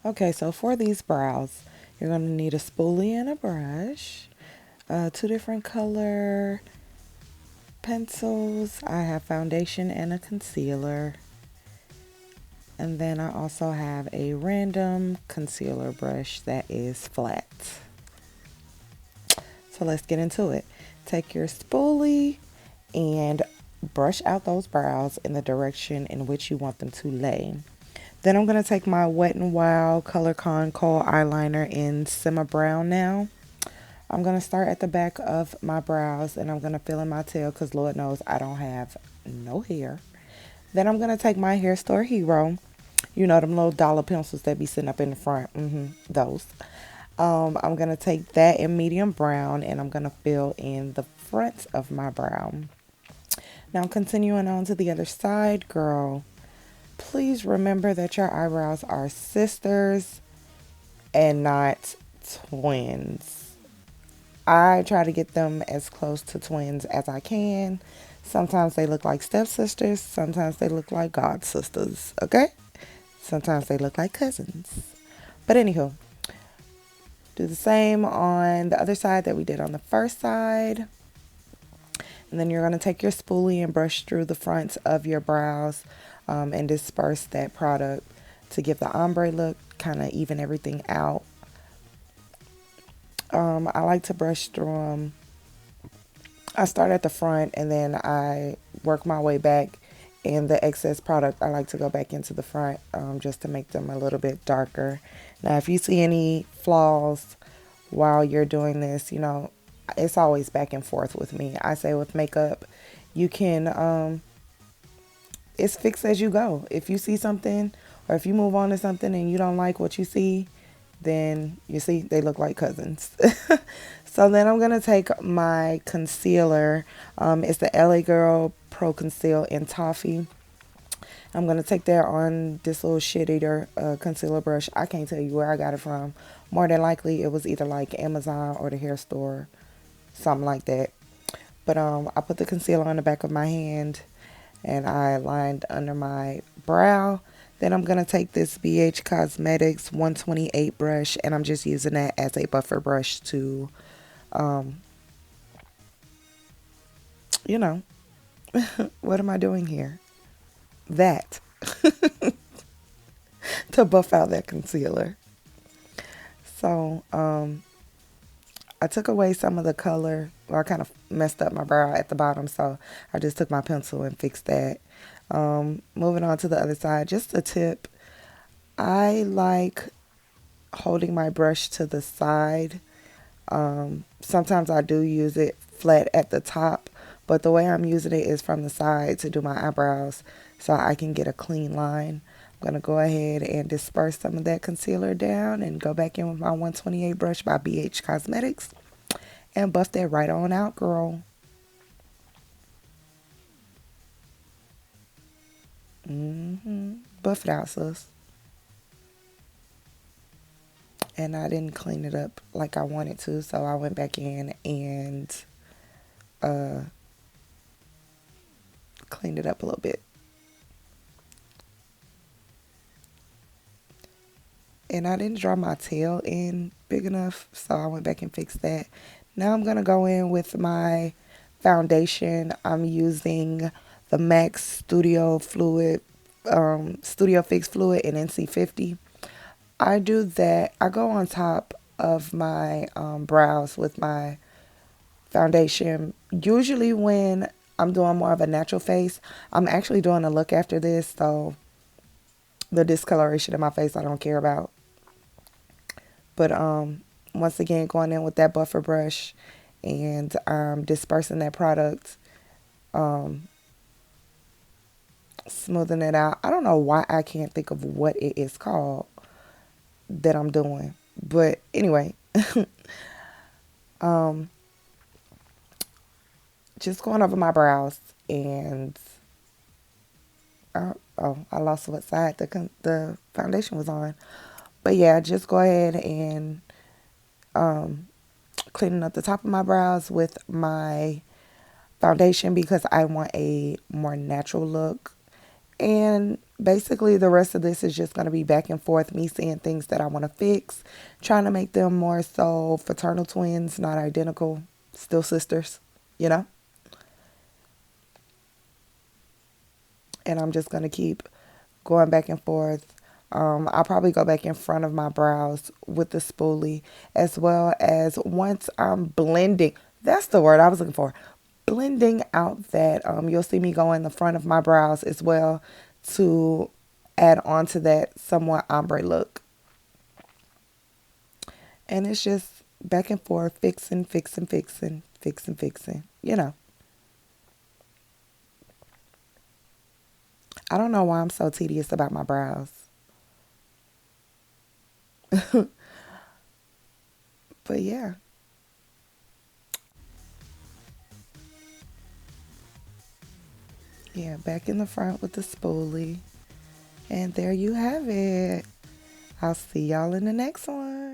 Okay, so for these brows, you're going to need a spoolie and a brush, two different color pencils. I have foundation and a concealer. And then I also have a random concealer brush that is flat. So let's get into it. Take your spoolie and brush out those brows in the direction in which you want them to lay. Then I'm going to take my Wet n Wild ColorCon Kohl eyeliner in Simmer Brown now. I'm going to start at the back of my brows and I'm going to fill in my tail because Lord knows I don't have no hair. Then I'm going to take my Hair Store Hero. You know, them little dollar pencils that be sitting up in the front. Those. I'm going to take that in medium brown and I'm going to fill in the front of my brow. Now, continuing on to the other side, girl, please remember that your eyebrows are sisters and not twins. I try to get them as close to twins as I can. Sometimes they look like stepsisters, sometimes they look like god sisters, okay? Sometimes they look like cousins. But anywho, do the same on the other side that we did on the first side. And then you're going to take your spoolie and brush through the fronts of your brows and disperse that product to give the ombre look, kind of even everything out. I like to brush through them. I start at the front and then I work my way back. And the excess product, I like to go back into the front just to make them a little bit darker. Now, if you see any flaws while you're doing this, you know, it's always back and forth with me. I say with makeup, you can, it's fixed as you go. If you see something or if you move on to something and you don't like what you see, then you see they look like cousins. So then I'm going to take my concealer. It's the LA Girl Pro Conceal in Toffee. I'm going to take that on this little shit eater concealer brush. I can't tell you where I got it from. More than likely it was either like Amazon or the hair store, something like that. But I put the concealer on the back of my hand and I lined under my brow. Then I'm going to take this BH Cosmetics 128 brush and I'm just using that as a buffer brush to, um, you know, what am I doing here? That. To buff out that concealer. So I took away some of the color. Well, I kind of messed up my brow at the bottom, so I just took my pencil and fixed that. Moving on to the other side, just a tip. I like holding my brush to the side. Sometimes I do use it flat at the top, but the way I'm using it is from the side to do my eyebrows so I can get a clean line. I'm going to go ahead and disperse some of that concealer down and go back in with my 128 brush by BH Cosmetics and buff that right on out, girl. Buff it out, sis. And I didn't clean it up like I wanted to, so I went back in and uh, cleaned it up a little bit. And I didn't draw my tail in big enough, so I went back and fixed that. Now I'm going to go in with my foundation. I'm using the MAC Studio Fluid, Studio Fix Fluid in NC50. I do that. I go on top of my brows with my foundation. Usually when I'm doing more of a natural face, I'm actually doing a look after this, so the discoloration in my face I don't care about. But once again, going in with that buffer brush and dispersing that product, um, smoothing it out. I don't know why I can't think of what it is called that I'm doing. But anyway, um, just going over my brows and I lost what side the foundation was on. But yeah, just go ahead and um, cleaning up the top of my brows with my foundation because I want a more natural look. And basically, the rest of this is just going to be back and forth, me seeing things that I want to fix, trying to make them more so fraternal twins, not identical, still sisters, you know? And I'm just going to keep going back and forth. I'll probably go back in front of my brows with the spoolie, as well as once I'm blending, that's the word I was looking for, blending out that, you'll see me go in the front of my brows as well to add on to that somewhat ombre look. And it's just back and forth, fixing, fixing, fixing, fixing, fixing, you know. I don't know why I'm so tedious about my brows. But yeah, yeah, back in the front with the spoolie. And there you have it. I'll see y'all in the next one.